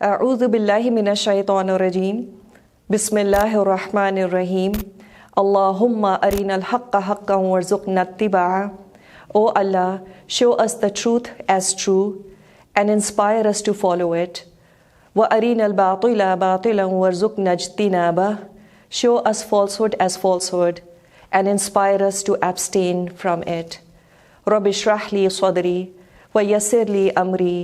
اعوذ باللہ من الشیطان الرجیم بسم اللہ الرحمن الرحیم اللہم ارنا الحق حقا وارزقنا اتباعہ. O Allah, show us the truth as true and inspire us to follow it. وَأَرِنَا الْبَاطِلَ بَاطِلًا وَارْزُقْنَا اجْتِنَابَهُ. Show us falsehood as falsehood and inspire us to abstain from it. رَبِّ اشْرَحْ لِي صَدْرِي وَيَسِّرْ لِي أَمْرِي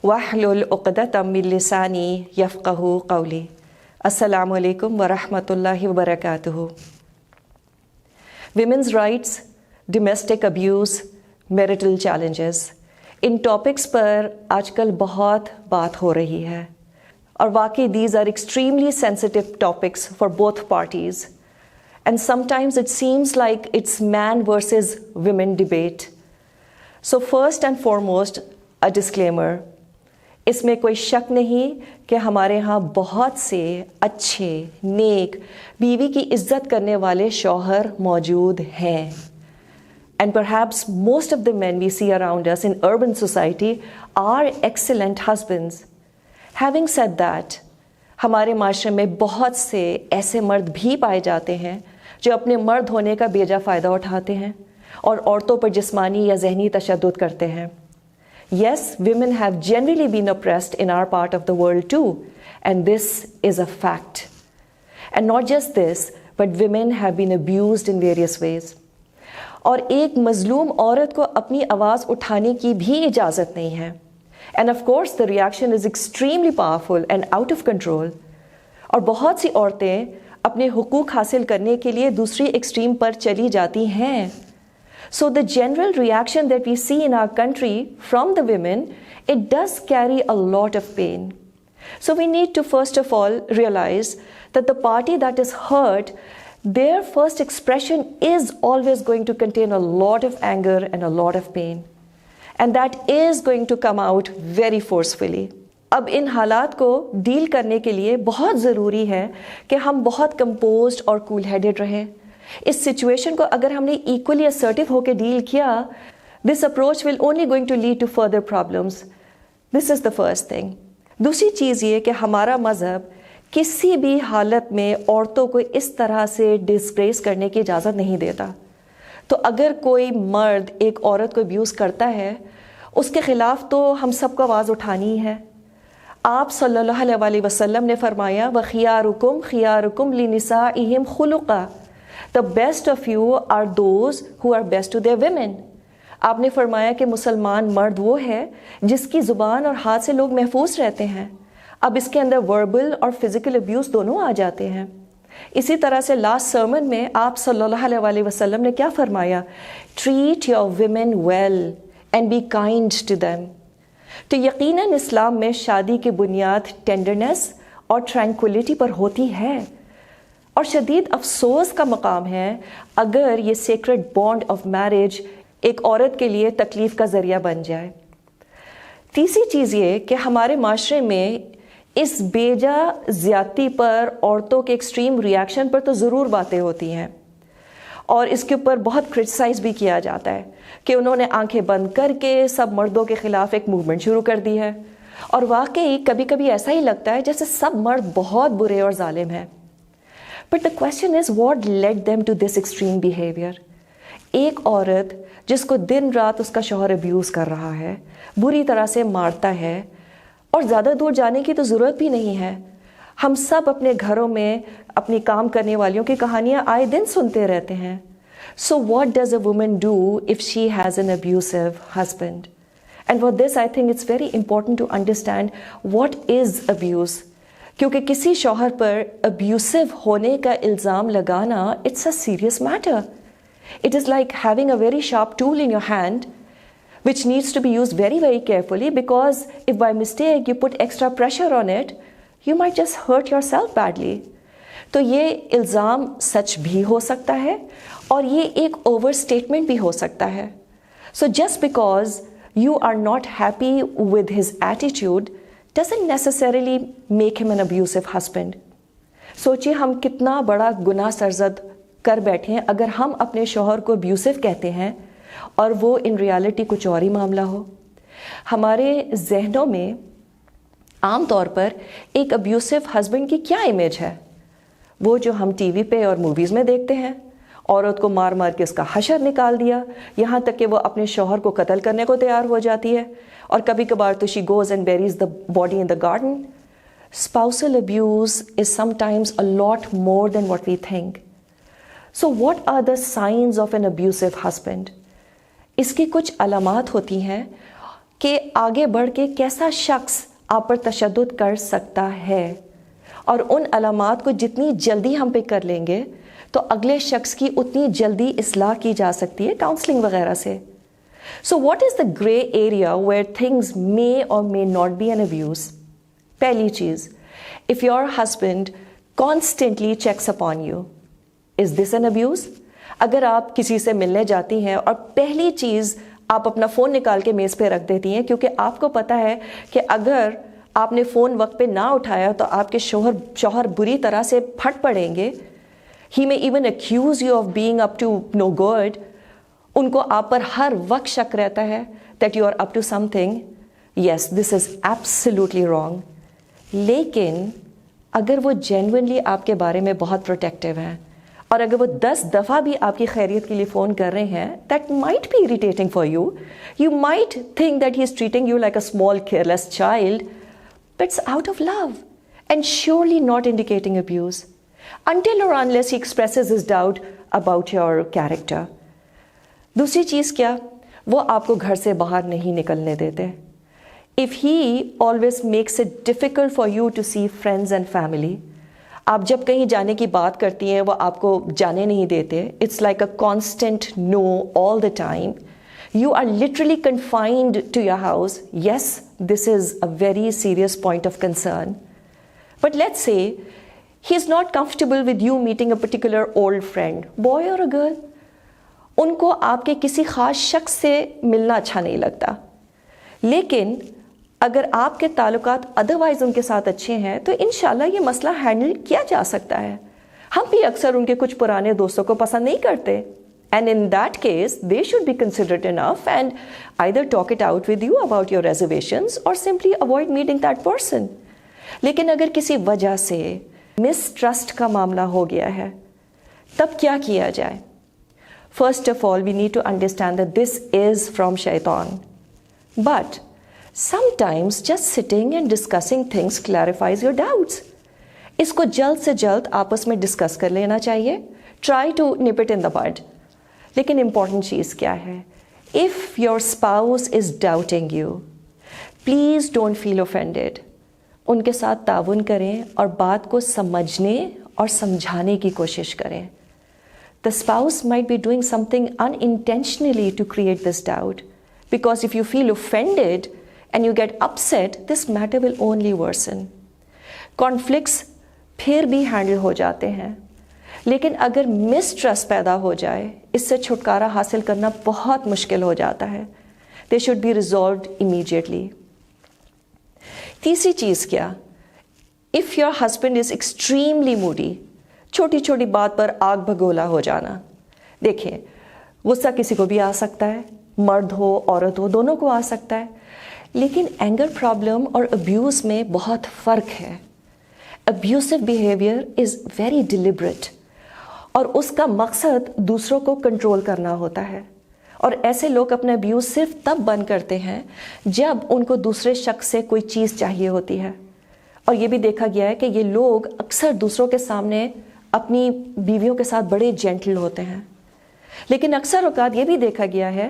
وَاحْلُلْ عُقْدَةً مِّن لِّسَانِي يَفْقَهُوا قَوْلِي. السلام علیکم ورحمۃ اللہ وبرکاتہ. Women's rights, domestic abuse, marital challenges. ان topics پر آج کل بہت بات ہو رہی ہے اور واقعی these are extremely sensitive topics for both parties and sometimes it seems like it's man versus women debate. So first and foremost a disclaimer. اس میں کوئی شک نہیں کہ ہمارے ہاں بہت سے اچھے نیک بیوی کی عزت کرنے والے شوہر موجود ہیں. And perhaps most of the men we see around us in urban society are excellent husbands. Having said that, ہمارے معاشرے میں بہت سے ایسے مرد بھی پائے جاتے ہیں جو اپنے مرد ہونے کا بیجا فائدہ اٹھاتے ہیں اور عورتوں پر جسمانی یا ذہنی تشدد کرتے ہیں. Yes, women have generally been oppressed in our part of the world too, and this is a fact. And not just this, but women have been abused in various ways. اور ایک مظلوم عورت کو اپنی آواز اٹھانے کی بھی اجازت نہیں ہے. And of course the reaction is extremely powerful and out of control. اور بہت سی عورتیں اپنے حقوق حاصل کرنے کے لیے دوسری ایکسٹریم پر چلی جاتی ہیں. So the general reaction that we see in our country from the women it does carry a lot of pain. So we need to first of all realize that the party that is hurt, their first expression is always going to contain a lot of anger and a lot of pain. And that is going to come out very forcefully. اب ان حالات کو deal کرنے کے لیے بہت ضروری ہے کہ ہم بہت کمپوزڈ اور کول ہیڈڈ رہیں. اس سچویشن کو اگر ہم نے ایکولی assertive ہو کے ڈیل کیا, this approach will only going to lead to further problems. This is the first thing. دوسری چیز یہ کہ ہمارا مذہب کسی بھی حالت میں عورتوں کو اس طرح سے ڈسگریس کرنے کی اجازت نہیں دیتا. تو اگر کوئی مرد ایک عورت کو ابیوز کرتا ہے, اس کے خلاف تو ہم سب کو آواز اٹھانی ہے. آپ صلی اللہ علیہ وسلم نے فرمایا وَخِيَارُكُمْ خِيَارُكُمْ لِنِسَائِهِمْ خُلُقًا. The best of you are those who are best to their women. آپ نے فرمایا کہ مسلمان مرد وہ ہے جس کی زبان اور ہاتھ سے لوگ محفوظ رہتے ہیں. اب اس کے اندر وربل اور فزیکل ابیوز دونوں آ جاتے ہیں. اسی طرح سے لاسٹ سرمن میں آپ صلی اللہ علیہ وسلم نے کیا فرمایا, treat your women well and be kind to them. تو یقیناً اسلام میں شادی کی بنیاد ٹینڈرنیس اور ٹرینکولیٹی پر ہوتی ہے, اور شدید افسوس کا مقام ہے اگر یہ سیکرڈ بانڈ آف میرج ایک عورت کے لیے تکلیف کا ذریعہ بن جائے. تیسری چیز یہ کہ ہمارے معاشرے میں اس بیجا زیادتی پر, عورتوں کے ایکسٹریم ریئیکشن پر تو ضرور باتیں ہوتی ہیں, اور اس کے اوپر بہت کرٹیسائز بھی کیا جاتا ہے کہ انہوں نے آنکھیں بند کر کے سب مردوں کے خلاف ایک موومنٹ شروع کر دی ہے. اور واقعی کبھی کبھی ایسا ہی لگتا ہے جیسے سب مرد بہت برے اور ظالم ہیں. But the question is what lead them to this extreme behaviour. ایک عورت جس کو دن رات اس کا شوہر ابیوز کر رہا ہے, بری طرح سے مارتا ہے, اور زیادہ دور جانے کی تو ضرورت بھی نہیں ہے. ہم سب اپنے گھروں میں اپنی کام کرنے والیوں کی کہانیاں آئے دن سنتے رہتے ہیں. So what does a woman do if she has an abusive husband? And for this I think it's very important to understand what is abuse. کیونکہ کسی شوہر پر ابیوسو ہونے کا الزام لگانا it's a serious matter. It is like having a very sharp tool in your hand which needs to be used very, very carefully, because if by mistake you put extra pressure on it, you might just hurt yourself badly. تو یہ الزام سچ بھی ہو سکتا ہے اور یہ ایک اوور اسٹیٹمنٹ بھی ہو سکتا ہے. So just because you are not happy with his attitude doesn't necessarily make him an abusive husband. سوچیے ہم کتنا بڑا گناہ سرزد کر بیٹھے ہیں اگر ہم اپنے شوہر کو ابیوسو کہتے ہیں اور وہ ان ریالٹی کچھ اور ہی معاملہ ہو. ہمارے ذہنوں میں عام طور پر ایک ابیوسو ہسبینڈ کی کیا امیج ہے؟ وہ جو ہم ٹی وی پہ اور موویز میں دیکھتے ہیں، عورت کو مار مار کے اس کا حشر نکال دیا، یہاں تک کہ وہ اپنے شوہر کو قتل کرنے کو تیار ہو جاتی ہے، اور کبھی کبھار تو she goes and berries the body in the garden. Spousal abuse is sometimes a lot more than what we think. So what are the signs of an abusive husband? اس کی کچھ علامات ہوتی ہیں کہ آگے بڑھ کے کیسا شخص آپ پر تشدد کر سکتا ہے، اور ان علامات کو جتنی جلدی ہم پہ کر لیں گے تو اگلے شخص کی اتنی جلدی اصلاح کی جا سکتی ہے کاؤنسلنگ وغیرہ سے. So what is the gray area where things may or may not be an abuse? پہلی چیز، if your husband constantly checks upon you, is this an abuse? اگر آپ کسی سے ملنے جاتی ہیں اور پہلی چیز آپ اپنا فون نکال کے میز پہ رکھ دیتی ہیں کیونکہ آپ کو پتا ہے کہ اگر آپ نے فون وقت پہ نہ اٹھایا تو آپ کے شوہر بری طرح سے پھٹ پڑیں گے. He may even accuse you of being up to no good. ان کو آپ پر ہر وقت شک رہتا ہے that you are up to something. Yes, this is absolutely wrong. لیکن اگر وہ جینوئنلی آپ کے بارے میں بہت پروٹیکٹیو ہیں اور اگر وہ 10 دفعہ بھی آپ کی خیریت کے لیے فون کر رہے ہیں, that might be irritating for you. You might think that he is treating you like a small careless child, but it's out of love and surely not indicating abuse until or unless he expresses his doubt about your character. دوسری چیز کیا, وہ آپ کو گھر سے باہر نہیں نکلنے دیتے. If he always makes it difficult for you to see friends and family, آپ جب کہیں جانے کی بات کرتی ہیں وہ آپ کو جانے نہیں دیتے. It's like a constant no all the time. You are literally confined to your house. Yes, this is a very serious point of concern. But let's say he is not comfortable with you meeting a particular old friend, boy or a girl. ان کو آپ کے کسی خاص شخص سے ملنا اچھا نہیں لگتا, لیکن اگر آپ کے تعلقات ادروائز ان کے ساتھ اچھے ہیں تو انشاءاللہ یہ مسئلہ ہینڈل کیا جا سکتا ہے. ہم بھی اکثر ان کے کچھ پرانے دوستوں کو پسند نہیں کرتے, and in that case they should be considerate enough and either talk it out with you about your reservations or simply avoid meeting that person. لیکن اگر کسی وجہ سے مسٹرسٹ کا معاملہ ہو گیا ہے تب کیا کیا جائے؟ First of all, we need to understand that this is from Shaitan. But sometimes just sitting and discussing things clarifies your doubts. اس کو جلد سے جلد آپس میں ڈسکس کر لینا چاہیے. Try to nip it in the bud. لیکن امپورٹنٹ چیز کیا ہے؟ If your spouse is doubting you, please don't feel offended. ان کے ساتھ تعاون کریں اور بات کو سمجھنے اور سمجھانے کی کوشش کریں. The spouse might be doing something unintentionally to create this doubt, because if you feel offended and you get upset, this matter will only worsen. Conflicts پھر بھی ہینڈل ہو جاتے ہیں, لیکن اگر مسٹرسٹ پیدا ہو جائے اس سے چھٹکارا حاصل کرنا بہت مشکل ہو جاتا ہے. They should be resolved immediately. تیسری چیز کیا؟ If your husband is extremely moody, چھوٹی چھوٹی بات پر آگ بھگولا ہو جانا. دیکھیں, غصہ کسی کو بھی آ سکتا ہے, مرد ہو عورت ہو دونوں کو آ سکتا ہے, لیکن اینگر پرابلم اور ابیوز میں بہت فرق ہے. ابیوسو بیہیویئر از ویری ڈیلیبریٹ اور اس کا مقصد دوسروں کو کنٹرول کرنا ہوتا ہے, اور ایسے لوگ اپنا ابیوز صرف تب بند کرتے ہیں جب ان کو دوسرے شخص سے کوئی چیز چاہیے ہوتی ہے. اور یہ بھی دیکھا گیا ہے کہ یہ لوگ اکثر دوسروں کے سامنے اپنی بیویوں کے ساتھ بڑے جینٹل ہوتے ہیں, لیکن اکثر اوقات یہ بھی دیکھا گیا ہے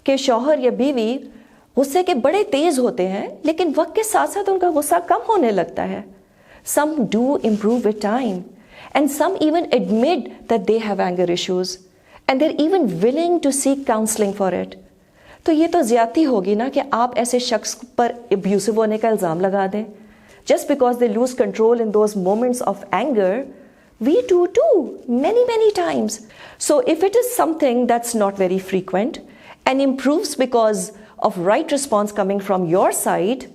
کہ شوہر یا بیوی غصے کے بڑے تیز ہوتے ہیں لیکن وقت کے ساتھ ساتھ ان کا غصہ کم ہونے لگتا ہے. Some do improve with time and some even admit that they have anger issues and they're even willing to seek counseling for it. تو یہ تو زیادتی ہوگی نا کہ آپ ایسے شخص پر ابیوسو ہونے کا الزام لگا دیں. Just because they lose control in those moments of anger, we do too, many times. So if it is something that's not very frequent and improves because of right response coming from your side,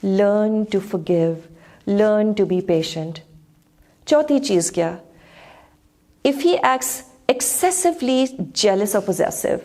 learn to forgive, learn to be patient. چوتھی چیز کیا؟ If he acts excessively jealous or possessive,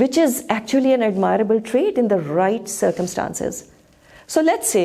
which is actually an admirable trait in the right circumstances. So let's say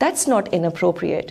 that's not inappropriate.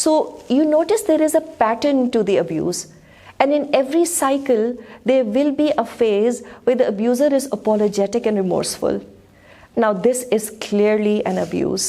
So you notice there is a pattern to the abuse, and in every cycle there will be a phase where the abuser is apologetic and remorseful. Now this is clearly an abuse.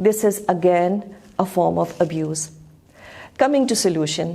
this is again a form of abuse. Coming to solution,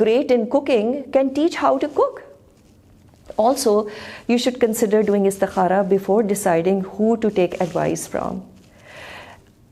great in cooking can teach how to cook. Also, you should consider doing istikhara before deciding who to take advice from.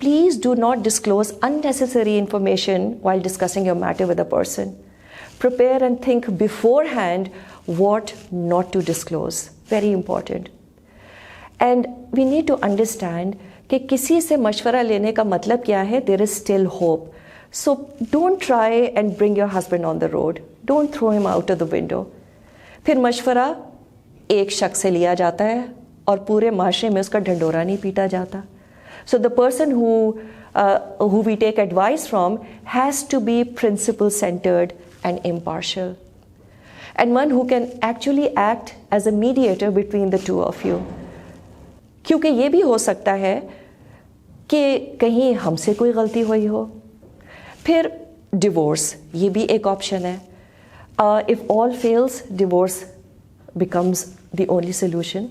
please do not disclose unnecessary information while discussing your matter with a person. Prepare and think beforehand what not to disclose. Very important. And we need to understand کہ کسی سے مشورہ لینے کا مطلب کیا ہے, there is still hope. So don't try and bring your husband on the road, don't throw him out of the window. پھر مشورہ ایک شخص سے لیا جاتا ہے اور پورے معاشرے میں اس کا ڈھنڈورا نہیں پیٹا جاتا. So the person who we take advice from has to be principle centered and impartial, and one who can actually act as a mediator between the two of you. کیونکہ یہ بھی ہو سکتا ہے کہ کہیں ہم سے کوئی غلطی ہوئی ہو. پھر ڈیورس, یہ بھی ایک آپشن ہے. if all fails, divorce becomes the only solution.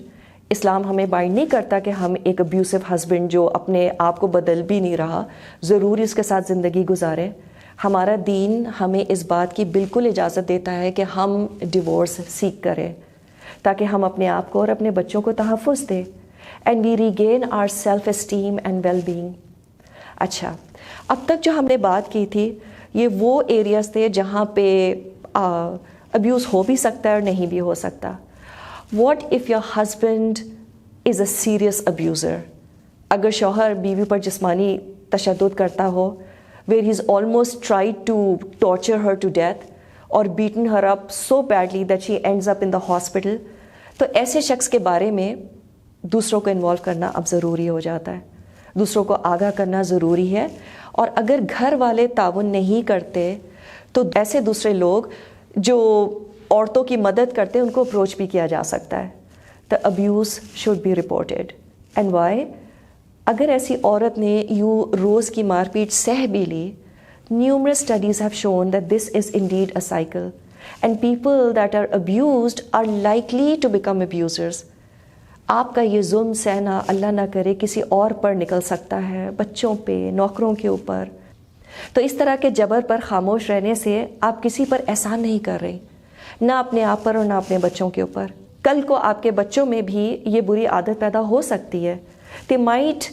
اسلام ہمیں بائنڈ نہیں کرتا کہ ہم ایک ابیوسو ہسبینڈ جو اپنے آپ کو بدل بھی نہیں رہا ضروری اس کے ساتھ زندگی گزاریں. ہمارا دین ہمیں اس بات کی بالکل اجازت دیتا ہے کہ ہم ڈیورس سیک کریں تاکہ ہم اپنے آپ کو اور اپنے بچوں کو تحفظ دیں, and we regain our self esteem and well being. اچھا, اب تک جو ہم نے بات کی تھی یہ وہ ایریاز تھے جہاں پہ ابیوز ہو بھی سکتا ہے اور نہیں بھی ہو سکتا. What if your husband is a serious abuser? اگر شوہر بیوی پر جسمانی تشدد کرتا ہو, where he is almost try to torture her to death اور beaten her up so badly that she ends up in the hospital, تو ایسے شخص کے بارے میں دوسروں کو انوالو کرنا اب ضروری ہو جاتا ہے, دوسروں کو آگاہ کرنا ضروری ہے. اور اگر گھر والے تعاون نہیں کرتے تو ایسے دوسرے لوگ جو عورتوں کی مدد کرتے ہیں ان کو اپروچ بھی کیا جا سکتا ہے. The abuse should be reported. And why? اگر ایسی عورت نے یوں روز کی مار پیٹ سہ بھی لی, numerous studies have shown that this is indeed a cycle, and people that are abused are likely to become abusers. آپ کا یہ ظلم سہنا اللہ نہ کرے کسی اور پر نکل سکتا ہے, بچوں پہ, نوکروں کے اوپر. تو اس طرح کے جبر پر خاموش رہنے سے آپ کسی پر احسان نہیں کر رہی, نہ اپنے آپ پر اور نہ اپنے بچوں کے اوپر. کل کو آپ کے بچوں میں بھی یہ بری عادت پیدا ہو سکتی ہے. They might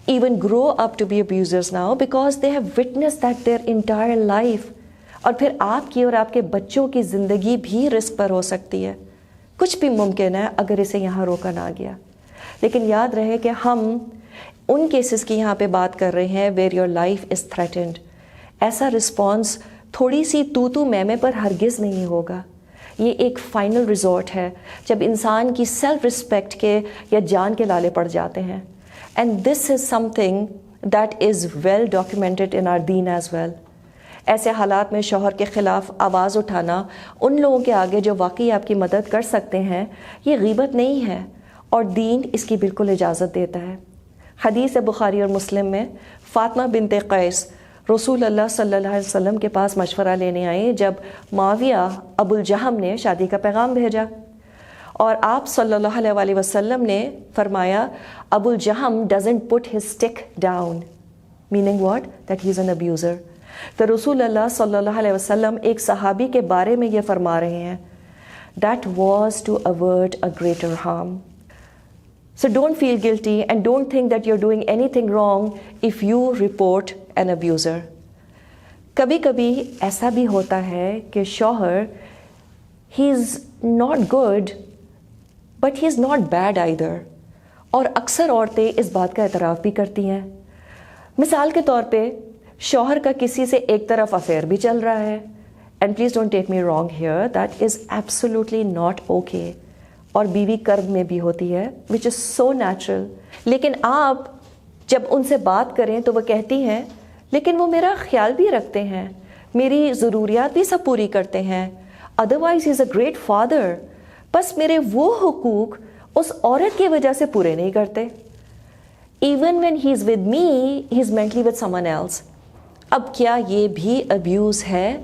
even grow up to be abusers now because they have witnessed that their entire life. اور پھر آپ کی اور آپ کے بچوں کی زندگی بھی رسک پر ہو سکتی ہے. کچھ بھی ممکن ہے اگر اسے یہاں روکا نہ گیا. لیکن یاد رہے کہ ہم ان کیسز کی یہاں پہ بات کر رہے ہیں where your life is threatened. ایسا رسپانس تھوڑی سی تو میں پر ہرگز نہیں ہوگا. یہ ایک فائنل ریزورٹ ہے جب انسان کی سیلف رسپیکٹ کے یا جان کے لالے پڑ جاتے ہیں. And this is something that is well documented in our دین ایز ویل. ایسے حالات میں شوہر کے خلاف آواز اٹھانا ان لوگوں کے آگے جو واقعی آپ کی مدد کر سکتے ہیں یہ غیبت نہیں ہے, اور دین اس کی بالکل اجازت دیتا ہے. حدیث بخاری اور مسلم میں فاطمہ بنت قیس رسول اللہ صلی اللہ علیہ وسلم کے پاس مشورہ لینے آئیں جب معاویہ ابو الجہم نے شادی کا پیغام بھیجا, اور آپ صلی اللہ علیہ وسلم نے فرمایا ابو الجہم doesn't put his stick down, meaning what? That he is an abuser. تو رسول اللہ صلی اللہ علیہ وسلم ایک صحابی کے بارے میں یہ فرما رہے ہیں that was to avert a greater harm. So don't feel guilty and don't think that you're doing anything wrong if you report an abuser. کبھی کبھی ایسا بھی ہوتا ہے کہ شوہر he is not good but he is not bad either, اور اکثر عورتیں اس بات کا اعتراف بھی کرتی ہیں. مثال کے طور پہ شوہر کا کسی سے ایک طرف افیئر بھی چل رہا ہے, and please don't take me wrong here, that is absolutely not okay. اور بیوی کرب میں بھی ہوتی ہے which is so natural. لیکن آپ جب ان سے بات کریں تو وہ کہتی ہیں لیکن وہ میرا خیال بھی رکھتے ہیں, میری ضروریات بھی سب پوری کرتے ہیں, otherwise he is a great father. بس میرے وہ حقوق اس عورت کی وجہ سے پورے نہیں کرتے. Even when he is with me, he is mentally with someone else. اب کیا یہ بھی ابیوز ہے؟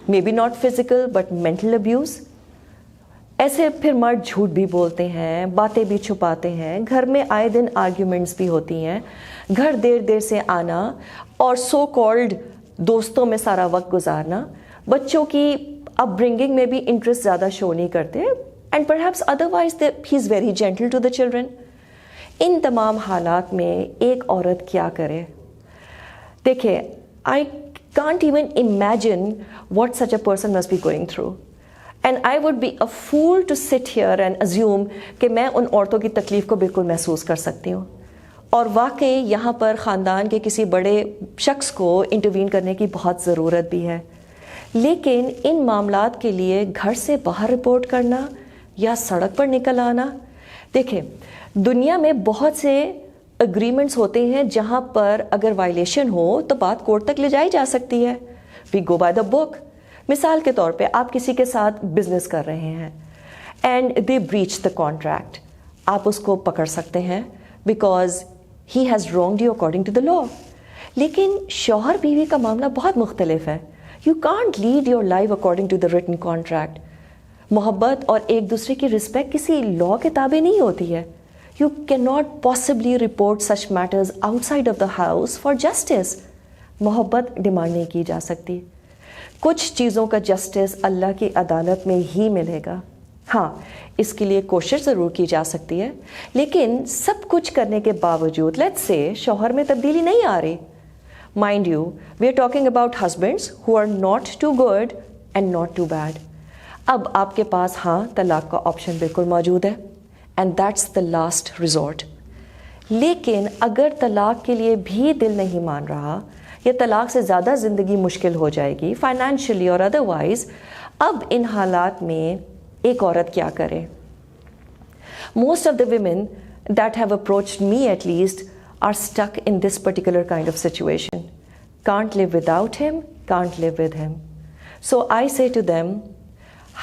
Maybe not physical but mental abuse. ایسے پھر مرد جھوٹ بھی بولتے ہیں, باتیں بھی چھپاتے ہیں, گھر میں آئے دن آرگیومنٹس بھی ہوتی ہیں, گھر دیر سے آنا اور سو کالڈ دوستوں میں سارا وقت گزارنا, بچوں کی اپ برنگنگ میں بھی انٹرسٹ زیادہ شو نہیں کرتے, and perhaps otherwise he is very gentle to the children. ان تمام حالات میں ایک عورت کیا کرے؟ دیکھیں, I can't even imagine what such a person must be going through. And I would be a fool to sit here and assume کہ میں ان عورتوں کی تکلیف کو بالکل محسوس کر سکتی ہوں. اور واقعی یہاں پر خاندان کے کسی بڑے شخص کو انٹروین کرنے کی بہت ضرورت بھی ہے، لیکن ان معاملات کے لیے گھر سے باہر رپورٹ کرنا یا سڑک پر نکل آنا، دیکھیں دنیا میں بہت سے اگریمنٹس ہوتے ہیں جہاں پر اگر وائلیشن ہو تو بات کورٹ تک لے جائی جا سکتی ہے. وی گو بائی دا بک. مثال کے طور پہ آپ کسی کے ساتھ بزنس کر رہے ہیں and they breach the contract, آپ اس کو پکڑ سکتے ہیں because he has wronged you according to the law. لیکن شوہر بیوی کا معاملہ بہت مختلف ہے. You can't lead your life according to the written contract. محبت اور ایک دوسرے کی رسپیکٹ کسی لا کے تابع نہیں ہوتی ہے. You cannot possibly report such matters outside of the house for justice. محبت ڈیمانڈ نہیں کی جا سکتی. کچھ چیزوں کا جسٹس اللہ کی عدالت میں ہی ملے گا. ہاں اس کے لیے کوشش ضرور کی جا سکتی ہے، لیکن سب کچھ کرنے کے باوجود لیٹس سے شوہر میں تبدیلی نہیں آ رہی. Mind you we are talking about husbands who are not too good and not too bad. اب آپ کے پاس ہاں طلاق کا آپشن بالکل موجود ہے and that's the last resort. لیکن اگر طلاق کے لیے بھی دل نہیں مان رہا یا طلاق سے زیادہ زندگی مشکل ہو جائے گی فائنینشلی اور ادروائز، اب ان حالات میں ایک عورت کیا کرے؟ Most of the women that have approached me at least are stuck in this particular kind of situation. Can't live without him, can't live with him. So I say to them,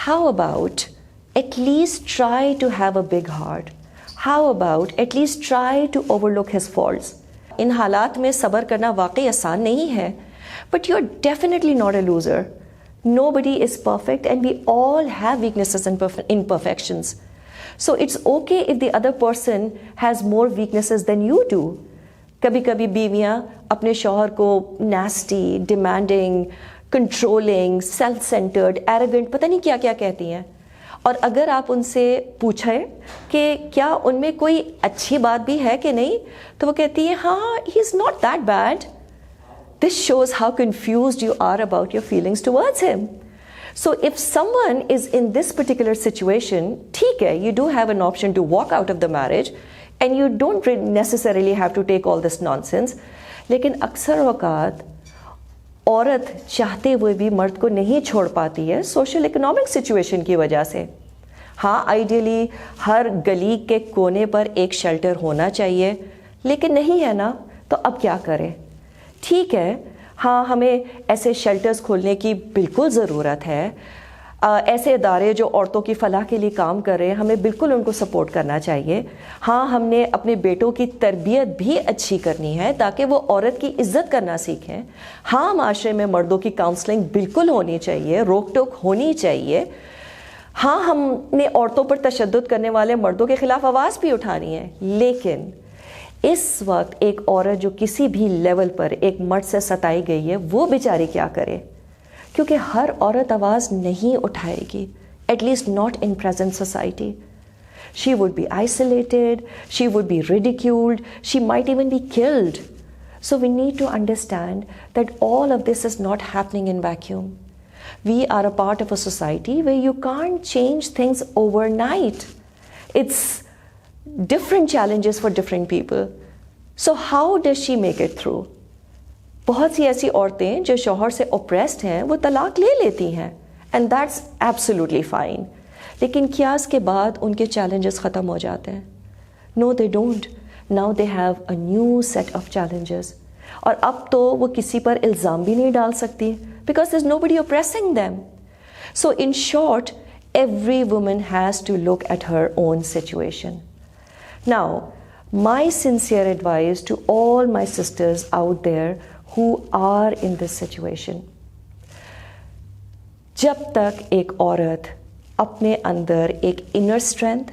how about at least try to have a big heart. How about at least try to overlook his faults. ان حالات میں صبر کرنا واقعی آسان نہیں ہے، but you're definitely not a loser. Nobody is perfect and we all have weaknesses and imperfections. So it's okay if the other person has more weaknesses than you do. کبھی کبھی بیویاں اپنے شوہر کو nasty, demanding, controlling, self-centered, arrogant پتہ نہیں کیا کیا کہتی ہیں، اور اگر آپ ان سے پوچھیں کہ کیا ان میں کوئی اچھی بات بھی ہے کہ نہیں تو وہ کہتی ہے ہاں he is not that bad. This shows how confused you are about your feelings towards him. So if someone is in this particular situation, ٹھیک ہے، you do have an option to walk out of the marriage and you don't necessarily have to take all this nonsense. لیکن اکثر اوقات عورت چاہتے ہوئے بھی مرد کو نہیں چھوڑ پاتی ہے سوشل اکنامک سچویشن کی وجہ سے. ہاں آئیڈیلی ہر گلی کے کونے پر ایک شیلٹر ہونا چاہیے، لیکن نہیں ہے نا، تو اب کیا کریں؟ ٹھیک ہے، ہاں ہمیں ایسے شیلٹرز کھولنے کی بالکل ضرورت ہے. ایسے ادارے جو عورتوں کی فلاح کے لیے کام کر رہے ہیں ہمیں بالکل ان کو سپورٹ کرنا چاہیے. ہاں ہم نے اپنے بیٹوں کی تربیت بھی اچھی کرنی ہے تاکہ وہ عورت کی عزت کرنا سیکھیں. ہاں معاشرے میں مردوں کی کاؤنسلنگ بالکل ہونی چاہیے، روک ٹوک ہونی چاہیے. ہاں ہم نے عورتوں پر تشدد کرنے والے مردوں کے خلاف آواز بھی اٹھانی ہے. لیکن اس وقت ایک عورت جو کسی بھی لیول پر ایک مرد سے ستائی گئی ہے وہ بیچاری کیا کرے؟ کیونکہ ہر عورت آواز نہیں اٹھائے گی، at least not in present society. She would be isolated, she would be ridiculed, she might even be killed. So we need to understand that all of this is not happening in vacuum. We are a part of a society where you can't change things overnight. It's different challenges for different people. So how does she make it through? بہت سی ایسی عورتیں جو شوہر سے oppressed ہیں وہ طلاق لے لیتی ہیں and that's absolutely fine. لیکن کیا اس کے بعد ان کے challenges ختم ہو جاتے ہیں؟ No, they don't. Now they have a new set of challenges. اور اب تو وہ کسی پر الزام بھی نہیں ڈال سکتی because there's nobody oppressing them. So in short, every woman has to look at her own situation. Now, my sincere advice to all my sisters out there who are in this situation. جب تک ایک عورت اپنے اندر ایک inner strength،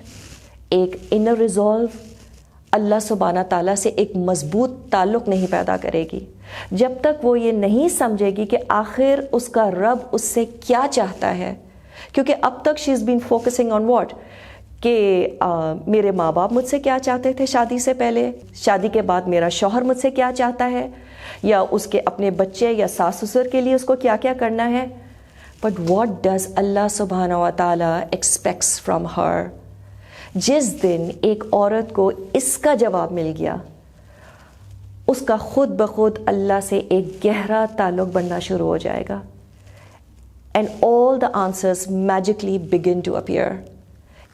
ایک inner resolve، اللہ سبحانہ تعالیٰ سے ایک مضبوط تعلق نہیں پیدا کرے گی، جب تک وہ یہ نہیں سمجھے گی کہ آخر اس کا رب اس سے کیا چاہتا ہے. کیونکہ اب تک شی از بین فوکسنگ آن واٹ، کہ میرے ماں باپ مجھ سے کیا چاہتے تھے شادی سے پہلے، شادی کے بعد میرا شوہر مجھ سے کیا چاہتا ہے، یا اس کے اپنے بچے یا ساس سسر کے لیے اس کو کیا کیا کرنا ہے. بٹ واٹ ڈز اللہ سبحانہ و تعالیٰ ایکسپیکٹس فرام ہر؟ جس دن ایک عورت کو اس کا جواب مل گیا اس کا خود بخود اللہ سے ایک گہرا تعلق بننا شروع ہو جائے گا. And all the answers magically begin to appear.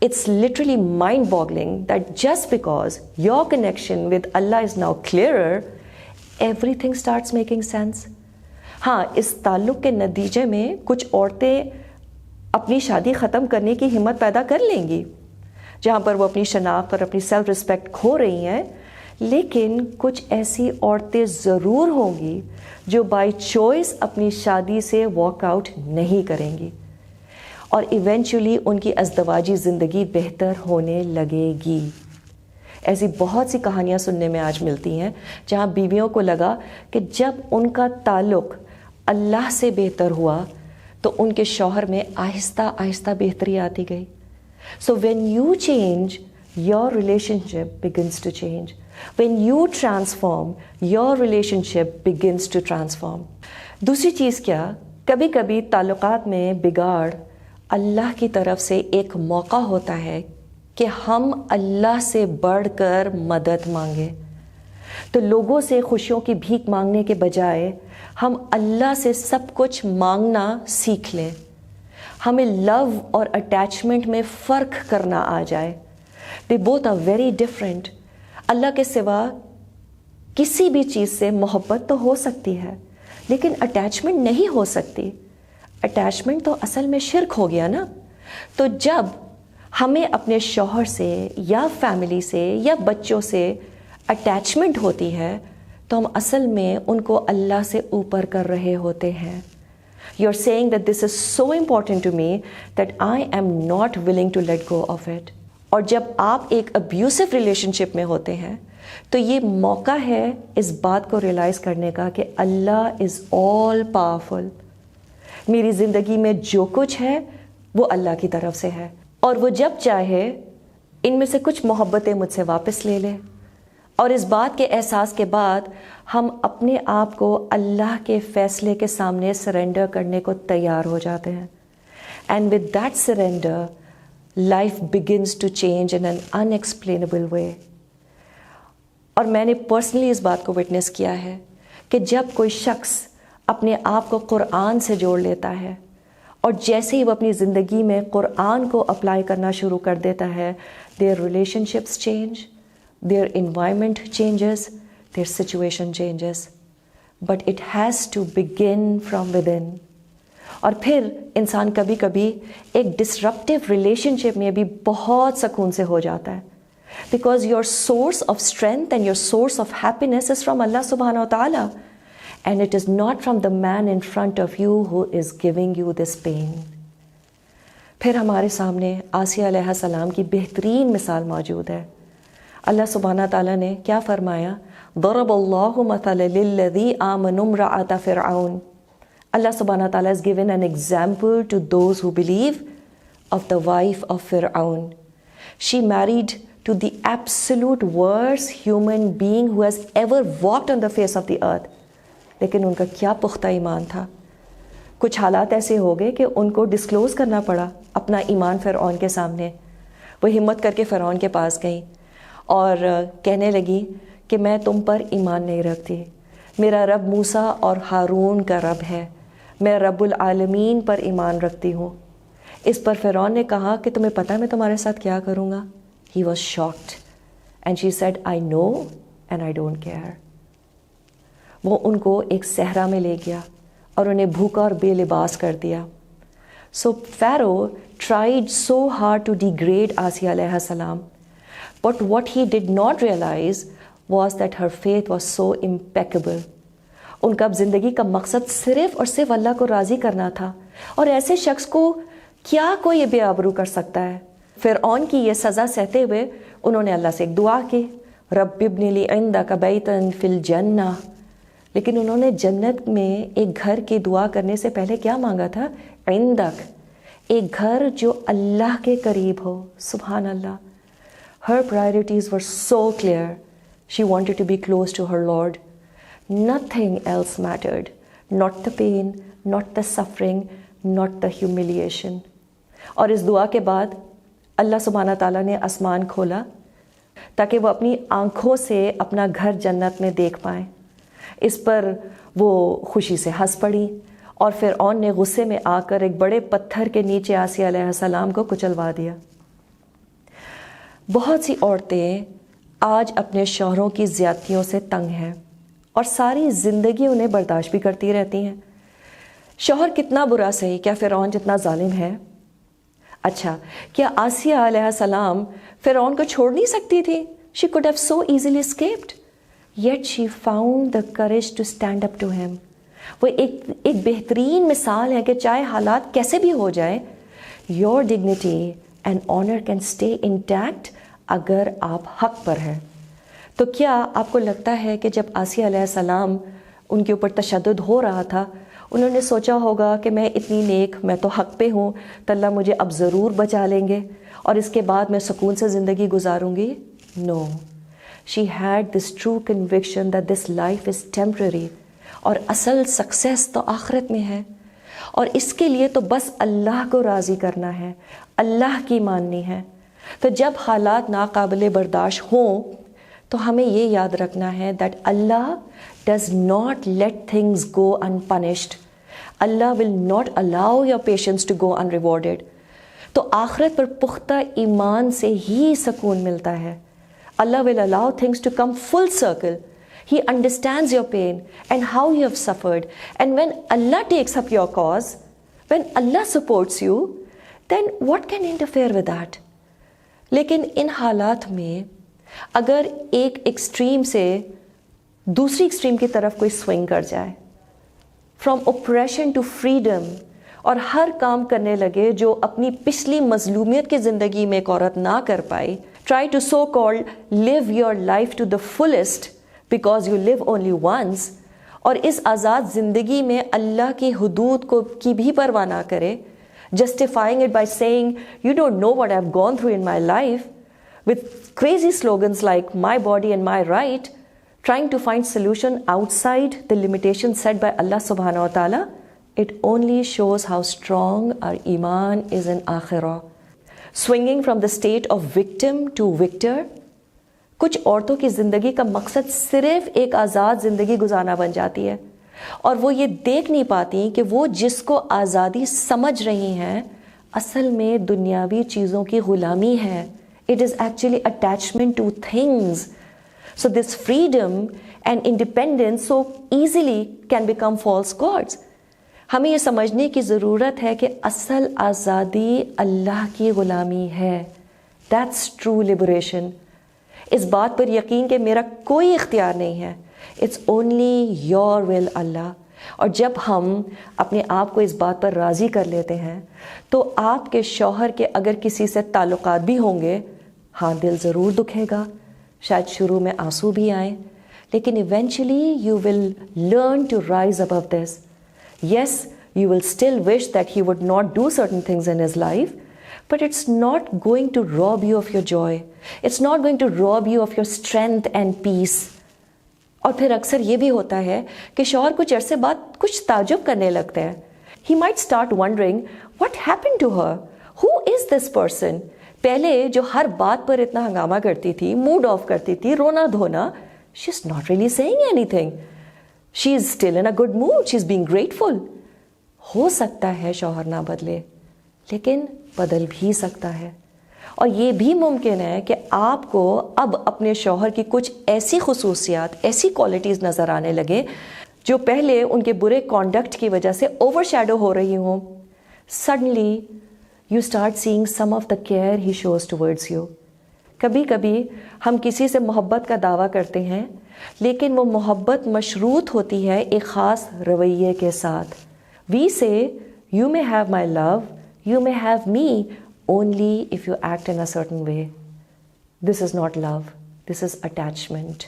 It's literally mind-boggling that just because your connection with Allah is now clearer, everything starts making sense. ہاں, اس تعلق کے نتیجے میں کچھ عورتیں اپنی شادی ختم کرنے کی ہمت پیدا کر لیں گی, جہاں پر وہ اپنی شناخت اور اپنی سیلف رسپیکٹ کھو رہی ہیں, لیکن کچھ ایسی عورتیں ضرور ہوں گی جو بائی چوائس اپنی شادی سے واک آؤٹ نہیں کریں گی, اور ایونچولی ان کی ازدواجی زندگی بہتر ہونے لگے گی. ایسی بہت سی کہانیاں سننے میں آج ملتی ہیں جہاں بیویوں کو لگا کہ جب ان کا تعلق اللہ سے بہتر ہوا تو ان کے شوہر میں آہستہ آہستہ بہتری آتی گئی. So when you change, your relationship begins to change. When you transform, your relationship begins to transform. دوسری چیز کیا, کبھی کبھی تعلقات میں بگاڑ اللہ کی طرف سے ایک موقع ہوتا ہے کہ ہم اللہ سے بڑھ کر مدد مانگیں. تو لوگوں سے خوشیوں کی بھیک مانگنے کے بجائے ہم اللہ سے سب کچھ مانگنا سیکھ لیں. ہمیں لو اور اٹیچمنٹ میں فرق کرنا آ جائے. They both are very different. اللہ کے سوا کسی بھی چیز سے محبت تو ہو سکتی ہے, لیکن اٹیچمنٹ نہیں ہو سکتی. اٹیچمنٹ تو اصل میں شرک ہو گیا نا. تو جب ہمیں اپنے شوہر سے یا فیملی سے یا بچوں سے اٹیچمنٹ ہوتی ہے تو ہم اصل میں ان کو اللہ سے اوپر کر رہے ہوتے ہیں. You are saying that this is so important to me that I am not willing to let go of it. اور جب آپ ایک ابیوسو ریلیشن شپ میں ہوتے ہیں تو یہ موقع ہے اس بات کو ریئلائز کرنے کا کہ اللہ از آل پاورفل. میری زندگی میں جو کچھ ہے وہ اللہ کی طرف سے ہے, اور وہ جب چاہے ان میں سے کچھ محبتیں مجھ سے واپس لے لے. اور اس بات کے احساس کے بعد ہم اپنے آپ کو اللہ کے فیصلے کے سامنے سرنڈر کرنے کو تیار ہو جاتے ہیں. And with that surrender life begins to change in an unexplainable way. اور میں نے پرسنلی اس بات کو وٹنس کیا ہے کہ جب کوئی شخص اپنے آپ کو قرآن سے جوڑ لیتا ہے اور جیسے ہی وہ اپنی زندگی میں قرآن کو اپلائی کرنا شروع کر دیتا ہے, their relationships change, their environment changes, their situation changes. But it has to begin from within. اور پھر انسان کبھی کبھی ایک ڈسرپٹیو ریلیشن شپ میں بھی بہت سکون سے ہو جاتا ہے, because your source of strength and your source of happiness is from اللہ سبحانہ و تعالیٰ, and it is not from the man in front of you who is giving you this pain. پھر ہمارے سامنے آسیہ علیہ السلام کی بہترین مثال موجود ہے. اللہ سبحانہ تعالیٰ نے کیا فرمایا, ضرب اللہ مثلا للذی آمنوا امرأۃ فرعون. Allah subhanahu wa ta'ala has given an example to those who believe of the wife of Fir'aun. She married to the absolute worst human being who has ever walked on the face of the earth. لیکن ان کا کیا پختہ ایمان تھا. کچھ حالات ایسے ہو گئے کہ ان کو ڈسکلوز کرنا پڑا اپنا ایمان فرعون کے سامنے. وہ ہمت کر کے فرعون کے پاس گئیں اور کہنے لگی کہ میں تم پر ایمان نہیں رکھتی, میرا رب موسیٰ اور ہارون کا رب ہے, میں رب العالمین پر ایمان رکھتی ہوں. اس پر فرعون نے کہا کہ تمہیں پتہ ہے میں تمہارے ساتھ کیا کروں گا. He was shocked and she said, I know and I don't care. وہ ان کو ایک صحرا میں لے گیا اور انہیں بھوکا اور بے لباس کر دیا. So Pharaoh tried so hard to degrade Asiya alayha salam, but what he did not realize was that her faith was so impeccable. ان کا اب زندگی کا مقصد صرف اور صرف اللہ کو راضی کرنا تھا, اور ایسے شخص کو کیا کوئی بے آبرو کر سکتا ہے. فرعون کی یہ سزا سہتے ہوئے انہوں نے اللہ سے ایک دعا کی, رب ابن لی عندک بیتا فی الجنہ. لیکن انہوں نے جنت میں ایک گھر کی دعا کرنے سے پہلے کیا مانگا تھا, عندک, ایک گھر جو اللہ کے قریب ہو. سبحان اللہ. Her priorities were so clear. She wanted to be close to her Lord. Nothing else mattered. Not the pain, not the suffering, not the humiliation. اور اس دعا کے بعد اللہ سبحانہ تعالیٰ نے آسمان کھولا تاکہ وہ اپنی آنکھوں سے اپنا گھر جنت میں دیکھ پائیں۔ اس پر وہ خوشی سے ہنس پڑی اور فرعون نے غصے میں آ کر ایک بڑے پتھر کے نیچے آسیہ علیہ السلام کو کچلوا دیا۔ بہت سی عورتیں آج اپنے شوہروں کی زیادتیوں سے تنگ ہیں اور ساری زندگی انہیں برداشت بھی کرتی رہتی ہیں۔ شوہر کتنا برا صحیح، کیا فرعون جتنا ظالم ہے؟ اچھا، کیا آسیہ علیہ السلام فرعون کو چھوڑ نہیں سکتی تھی؟ She could have so easily escaped. Yet she found the courage to stand up to him. وہ ایک بہترین مثال ہے کہ چاہے حالات کیسے بھی ہو جائیں، your dignity and honor can stay intact اگر آپ حق پر ہیں۔ تو کیا آپ کو لگتا ہے کہ جب آسیہ علیہ السلام ان کے اوپر تشدد ہو رہا تھا، انہوں نے سوچا ہوگا کہ میں اتنی نیک، میں تو حق پہ ہوں، تو اللہ مجھے اب ضرور بچا لیں گے اور اس کے بعد میں سکون سے زندگی گزاروں گی؟ No. She had this true conviction that this life is temporary اور اصل سکسیس تو آخرت میں ہے، اور اس کے لیے تو بس اللہ کو راضی کرنا ہے، اللہ کی ماننی ہے۔ تو جب حالات ناقابل برداشت ہوں تو ہمیں یہ یاد رکھنا ہے that Allah does not let things go unpunished. Allah will not allow your patience to go unrewarded. تو آخرت پر پختہ ایمان سے ہی سکون ملتا ہے۔ Allah will allow things to come full circle. He understands your pain and how you have suffered. And when Allah takes up your cause, when Allah supports you, then what can interfere with that? لیکن ان حالات میں اگر ایک extreme سے دوسری extreme کی طرف کوئی سوئنگ کر جائے، فرام اوپریشن ٹو فریڈم، اور ہر کام کرنے لگے جو اپنی پچھلی مظلومیت کی زندگی میں ایک عورت نہ کر پائی، try to so called live your life to the fullest because you live only once, اور اس آزاد زندگی میں اللہ کی حدود کی بھی پرواہ نہ کرے، justifying it by saying, you don't know what I've gone through in my life, with crazy slogans like my body and my right, trying to find solution outside the limitations set by Allah subhanahu wa ta'ala, it only shows how strong our iman is in akhirah. Swinging from the state of victim to victor، کچھ عورتوں کی زندگی کا مقصد صرف ایک آزاد زندگی گزارنا بن جاتی ہے، اور وہ یہ دیکھ نہیں پاتی کہ وہ جس کو آزادی سمجھ رہی ہیں اصل میں دنیاوی چیزوں کی غلامی ہے۔ It is actually attachment to things. So this freedom and independence so easily can become false gods. ہمیں یہ سمجھنے کی ضرورت ہے کہ اصل آزادی اللہ کی غلامی ہے۔ That's true liberation. اس بات پر یقین کہ میرا کوئی اختیار نہیں ہے، اٹس اونلی یور ول اللہ۔ اور جب ہم اپنے آپ کو اس بات پر راضی کر لیتے ہیں تو آپ کے شوہر کے اگر کسی سے تعلقات بھی ہوں گے، ہاں دل ضرور دکھے گا، شاید شروع میں آنسو بھی آئیں، لیکن eventually you will learn to rise above this. Yes, you will still wish that he would not do certain things in his life, but it's not going to rob you of your joy. It's not going to rob you of your strength and peace. اور پھر اکثر یہ بھی ہوتا ہے کہ شوہر کچھ عرصے بعد کچھ تعجب کرنے لگتے ہیں۔ He might start wondering, what happened to her? Who is this person? پہلے جو ہر بات پر اتنا ہنگامہ کرتی تھی، موڈ آف کرتی تھی، رونا دھونا، she's not really saying anything. She is still in a good mood. She's being grateful. ہو سکتا ہے شوہر نہ بدلے، لیکن بدل بھی سکتا ہے، اور یہ بھی ممکن ہے کہ آپ کو اب اپنے شوہر کی کچھ ایسی خصوصیات، ایسی کوالٹیز نظر آنے لگے جو پہلے ان کے برے کانڈکٹ کی وجہ سے اوور شیڈو ہو رہی ہوں۔ Suddenly you start seeing some of the care he shows towards you. کبھی کبھی ہم کسی سے محبت کا دعویٰ کرتے ہیں، لیکن وہ محبت مشروط ہوتی ہے ایک خاص رویے کے ساتھ۔ وی سے you may have my love, you may have me only if you act in a certain way. This is not love, this is attachment.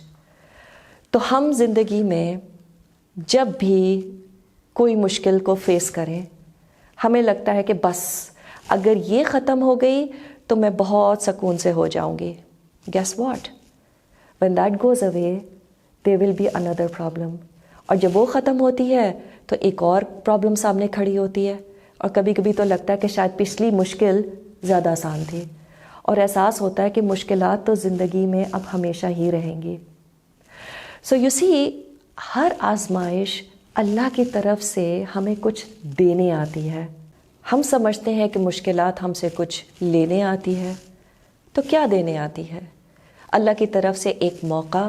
تو ہم زندگی میں جب بھی کوئی مشکل کو فیس کریں، ہمیں لگتا ہے کہ بس اگر یہ ختم ہو گئی تو میں بہت سکون سے ہو جاؤں گی۔ Guess what? When that goes away, there will be another problem. اور جب وہ ختم ہوتی ہے تو ایک اور پرابلم سامنے کھڑی ہوتی ہے، اور کبھی کبھی تو لگتا ہے کہ شاید پچھلی مشکل زیادہ آسان تھی، اور احساس ہوتا ہے کہ مشکلات تو زندگی میں اب ہمیشہ ہی رہیں گی. سو یو سی، ہر آزمائش اللہ کی طرف سے ہمیں کچھ دینے آتی ہے. ہم سمجھتے ہیں کہ مشکلات ہم سے کچھ لینے آتی ہے، تو کیا دینے آتی ہے؟ اللہ کی طرف سے ایک موقع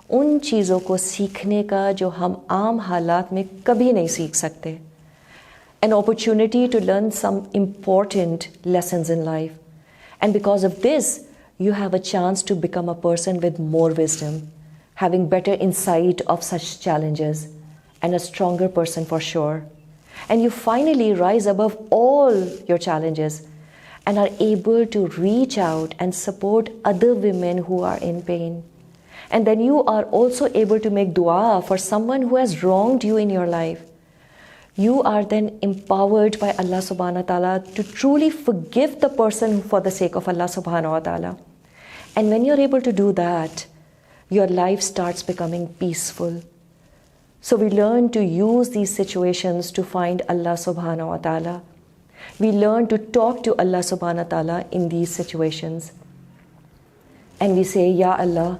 ان چیزوں کو سیکھنے کا جو ہم عام حالات میں کبھی نہیں سیکھ سکتے. An opportunity to learn some important lessons in life. And because of this, you have a chance to become a person with more wisdom, having better insight of such challenges, and a stronger person for sure. And you finally rise above all your challenges and are able to reach out and support other women who are in pain. And then you are also able to make dua for someone who has wronged you in your life. You are then empowered by Allah subhanahu wa ta'ala to truly forgive the person for the sake of Allah subhanahu wa ta'ala. And when you're able to do that, your life starts becoming peaceful. So we learn to use these situations to find Allah subhanahu wa ta'ala. We learn to talk to Allah subhanahu wa ta'ala in these situations. And we say, Ya Allah,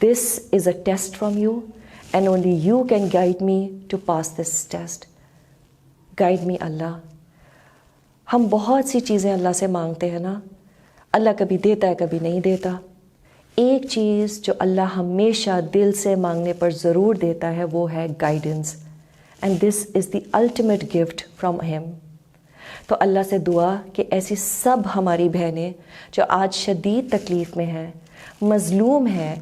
this is a test from you, and only you can guide me to pass this test. Guide me, Allah. ہم بہت سی چیزیں اللہ سے مانگتے ہیں نا، اللہ کبھی دیتا ہے کبھی نہیں دیتا. ایک چیز جو اللہ ہمیشہ دل سے مانگنے پر ضرور دیتا ہے وہ ہے guidance, and this is the ultimate gift from him. تو اللہ سے دعا کہ ایسی سب ہماری بہنیں جو آج شدید تکلیف میں ہیں، مظلوم ہیں،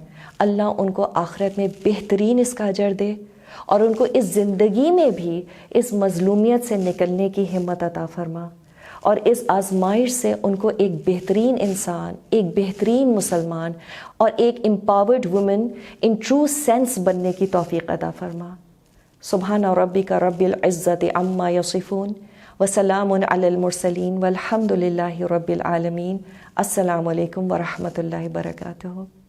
اللہ ان کو آخرت میں بہترین اس کا اجر دے، اور ان کو اس زندگی میں بھی اس مظلومیت سے نکلنے کی ہمت عطا فرما، اور اس آزمائش سے ان کو ایک بہترین انسان، ایک بہترین مسلمان اور ایک empowered woman in true sense بننے کی توفیق عطا فرما. سبحان ربک رب العزت عما یصفون وسلام علی المرسلین والحمد للہ رب العالمین. السلام علیکم ورحمۃ اللہ وبرکاتہ.